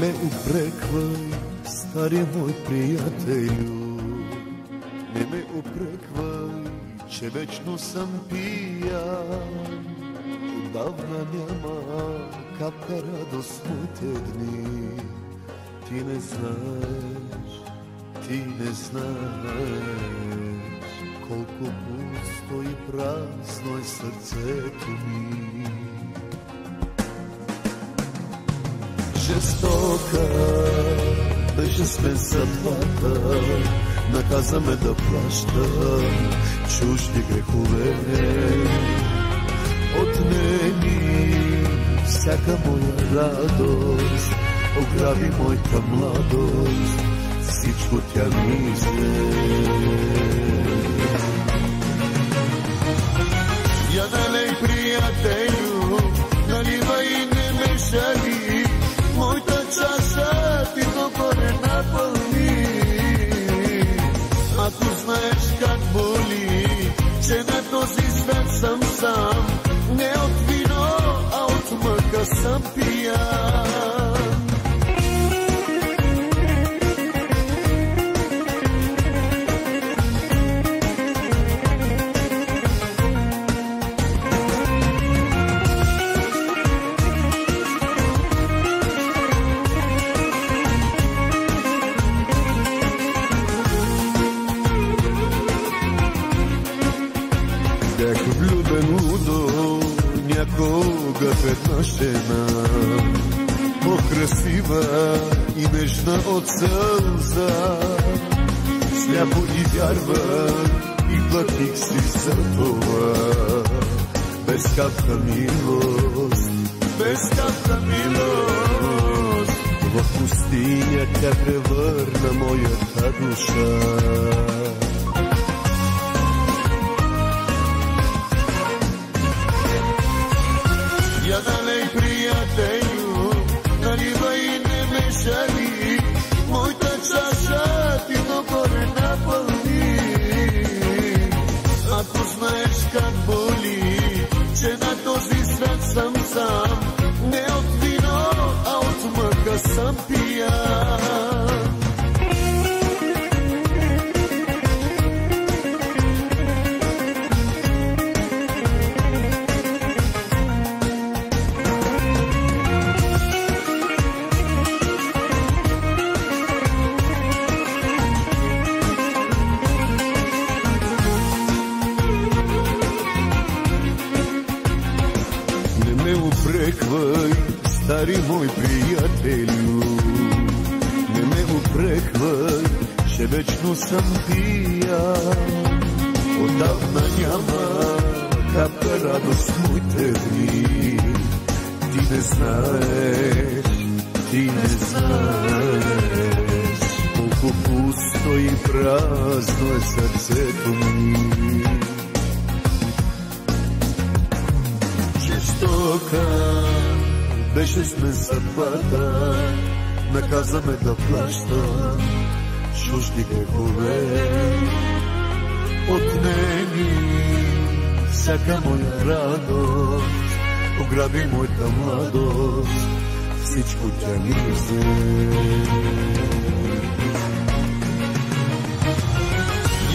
ме упреквай, стари мой приятелю. Не ме упреквай, че вечно съм пиян. Отдавна няма капка радост моите дни. Ти не знаеш, колко пусто и празно е сърцето ми. Жестока беше сме съдбата, наказа ме да плащам чужди грехове. Отнеми всяка моя радост, ограби моята младост, всичко тя ми взе. Я налей, приятелю, наливай и не ме жали, моята чаша ти догоре напълни. Ако знаеш как боли, че на този свят съм сам, не от вино, а от мъка съм пиян. Бях влюбен удо някога в една жена, по-красива и нежна от сълза. Сляпо и вярвах и платих си за това. Без капка милост, без капка милост, в пустиня тя превърна моята душа. Я налей, приятелю, наливай и не ме жали, моята чаша ти догоре напълни. Ако знаеш как боли, че на този свят съм сам, не от вино, а от мъка съм пиян. Упреквай, стари мой приятелю, не ме упреквай, че вечно съм пиян. Отдавна няма капка радост в моите дни. Ти не знаеш, колко пусто и празно е сърцето ми. Жестока беше сме съдбата, наказа ме да плащам чужди грехове. Отнеми всяка моя радост, ограби моята младост, всичко тя ми взе.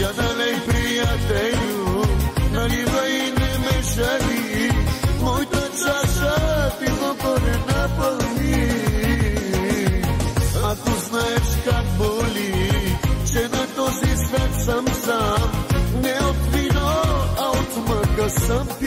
Я налей, приятелю, наливай и не ме жали, моята чаша ти догоре напълни. Ако знаеш как боли, че на този свят съм сам, не от вино, а от мъка съм пиян.